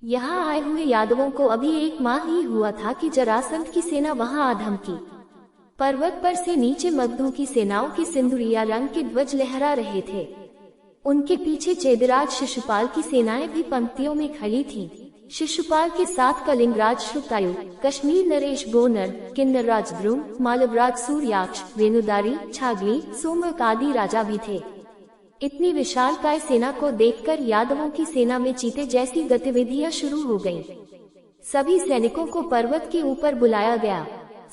यहाँ आए हुए यादवों को अभी 1 माह ही हुआ था कि जरासंध की सेना वहाँ आ धमकी। पर्वत पर से नीचे मगधों की सेनाओं के सिंदूरिया रंग के ध्वज लहरा रहे थे। उनके पीछे चेदिराज शिशुपाल की सेनाएं भी पंक्तियों में खड़ी थीं। शिशुपाल के साथ कलिंगराज श्रुतायु, कश्मीर नरेश गोनर, किन्नरराज द्रुम, मालवराज सूर्याक्ष, वेणुदारी, छागली, सोमक आदि राजा भी थे। इतनी विशालकाय सेना को देखकर यादवों की सेना में चीते जैसी गतिविधियां शुरू हो गईं। सभी सैनिकों को पर्वत के ऊपर बुलाया गया।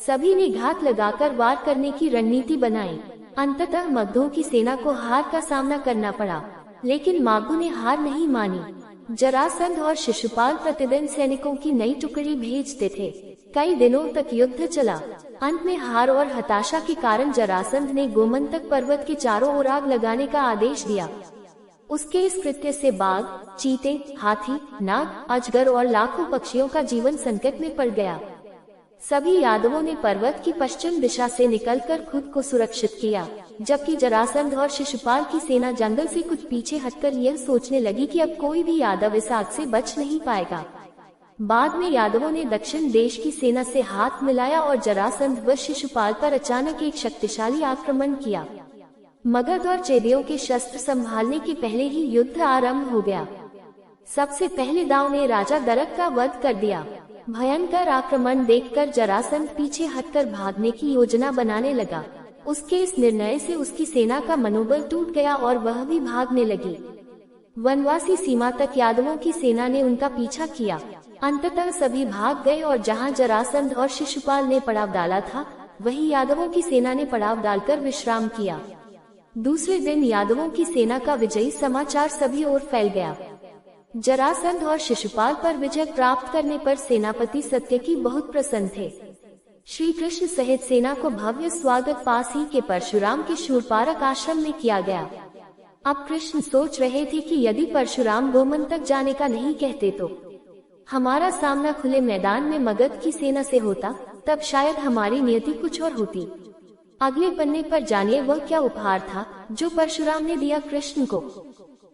सभी ने घात लगाकर वार करने की रणनीति बनाई। अंततः मगधों की सेना को हार का सामना करना पड़ा, लेकिन मागधों ने हार नहीं मानी। जरासंध और शिशुपाल प्रतिदिन सैनिकों की नई टुकड़ी भेजते थे। कई दिनों तक युद्ध चला। अंत में हार और हताशा के कारण जरासंध ने गोमंतक पर्वत के चारों ओर आग लगाने का आदेश दिया। उसके इस कृत्य से बाघ, चीते, हाथी, नाग, अजगर और लाखों पक्षियों का जीवन संकट में पड़ गया। सभी यादवों ने पर्वत की पश्चिम दिशा से निकलकर खुद को सुरक्षित किया, जबकि जरासंध और शिशुपाल की सेना जंगल से कुछ पीछे हटकर यह सोचने लगी कि अब कोई भी यादव इस आग से बच नहीं पाएगा। बाद में यादवों ने दक्षिण देश की सेना से हाथ मिलाया और जरासंध व शिशुपाल पर अचानक एक शक्तिशाली आक्रमण किया। मगध और चेदियों के शस्त्र संभालने के पहले ही युद्ध आरंभ हो गया। सबसे पहले दाव ने राजा दरक का वध कर दिया। भयंकर आक्रमण देखकर जरासंध पीछे हटकर भागने की योजना बनाने लगा। उसके इस निर्णय से उसकी सेना का मनोबल टूट गया और वह भी भागने लगी। वनवासी सीमा तक यादवों की सेना ने उनका पीछा किया। अंततः सभी भाग गए और जहां जरासंध और शिशुपाल ने पड़ाव डाला था, वहीं यादवों की सेना ने पड़ाव डालकर विश्राम किया। दूसरे दिन यादवों की सेना का विजयी समाचार सभी ओर फैल गया। जरासंध और शिशुपाल पर विजय प्राप्त करने पर सेनापति सत्यकी बहुत प्रसन्न थे। श्री कृष्ण सहित सेना को भव्य स्वागत पास ही के परशुराम के शूरपारक आश्रम में किया गया। अब कृष्ण सोच रहे थे कि यदि परशुराम गोमंतक जाने का नहीं कहते तो हमारा सामना खुले मैदान में मगध की सेना से होता, तब शायद हमारी नियति कुछ और होती। अगले पन्ने पर जानिए वह क्या उपहार था जो परशुराम ने दिया कृष्ण को।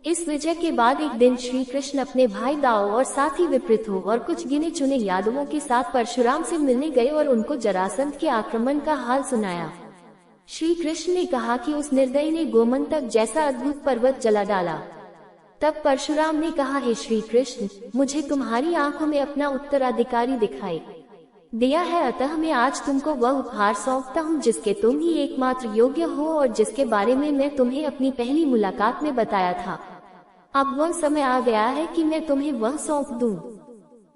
इस विजय के बाद एक दिन श्री कृष्ण अपने भाई दाऊ और साथी विपृथु और कुछ गिने चुने यादवों के साथ परशुराम से मिलने गए और उनको जरासंध के आक्रमण का हाल सुनाया। श्री कृष्ण ने कहा कि उस निर्दयी ने गोमंतक जैसा अद्भुत पर्वत जला डाला। तब परशुराम ने कहा, हे श्री कृष्ण, मुझे तुम्हारी आंखों में अपना उत्तराधिकारी दिखाई दिया है, अतः मैं आज तुमको वह उपहार सौंपता हूँ जिसके तुम ही एकमात्र योग्य हो और जिसके बारे में मैं तुम्हें अपनी पहली मुलाकात में बताया था। अब वह समय आ गया है कि मैं तुम्हें वह सौंप दूं।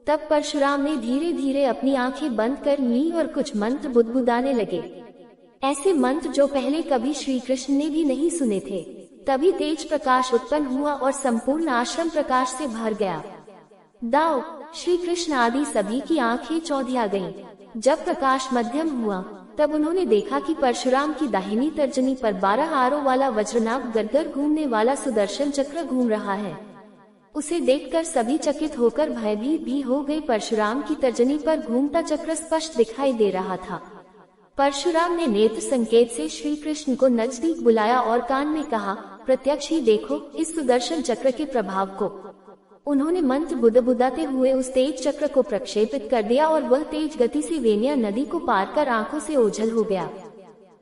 तब परशुराम ने धीरे धीरे अपनी आंखें बंद कर ली और कुछ मंत्र बुदबुदाने लगे, ऐसे मंत्र जो पहले कभी श्री कृष्ण ने भी नहीं सुने थे। तभी तेज प्रकाश उत्पन्न हुआ और संपूर्ण आश्रम प्रकाश से भर गया। दाऊ, श्री कृष्ण आदि सभी की आंखें चौंधिया गईं। जब प्रकाश मध्यम हुआ तब उन्होंने देखा कि परशुराम की दाहिनी तर्जनी पर 12 आरों वाला वज्रनाभ गदगद घूमने वाला सुदर्शन चक्र घूम रहा है। उसे देखकर सभी चकित होकर भयभीत भी हो गए। परशुराम की तर्जनी पर घूमता चक्र स्पष्ट दिखाई दे रहा था। परशुराम ने नेत्र संकेत से श्री कृष्ण को नजदीक बुलाया और कान में कहा, प्रत्यक्ष ही देखो इस सुदर्शन चक्र के प्रभाव को। उन्होंने मंत्र बुदबुदाते हुए उस तेज चक्र को प्रक्षेपित कर दिया और वह तेज गति से वेनिया नदी को पार कर आंखों से ओझल हो गया।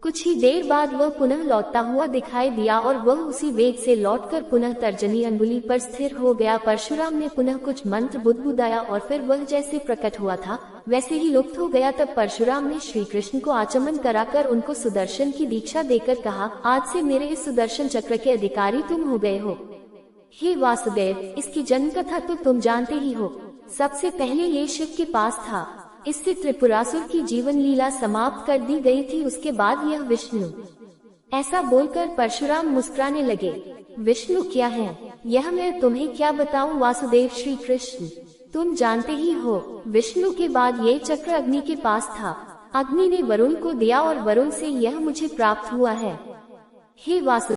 कुछ ही देर बाद वह पुनः लौटता हुआ दिखाई दिया और वह उसी वेग से लौटकर पुनः तर्जनी अंगुली पर स्थिर हो गया। परशुराम ने पुनः कुछ मंत्र बुदबुदाया और फिर वह जैसे प्रकट हुआ था वैसे ही लुप्त हो गया। तब परशुराम ने श्री कृष्ण को आचमन कराकर उनको सुदर्शन की दीक्षा देकर कहा, आज से मेरे इस सुदर्शन चक्र के अधिकारी तुम हो गए हो। हे वासुदेव, इसकी जन्म कथा तो तुम जानते ही हो। सबसे पहले ये शिव के पास था, इससे त्रिपुरासुर की जीवन लीला समाप्त कर दी गई थी, उसके बाद यह विष्णु। ऐसा बोलकर परशुराम मुस्कुराने लगे। विष्णु क्या है यह मैं तुम्हें क्या बताऊं वासुदेव श्री कृष्ण, तुम जानते ही हो। विष्णु के बाद ये चक्र अग्नि के पास था। अग्नि ने वरुण को दिया और वरुण से यह मुझे प्राप्त हुआ है। हे वासुदेव।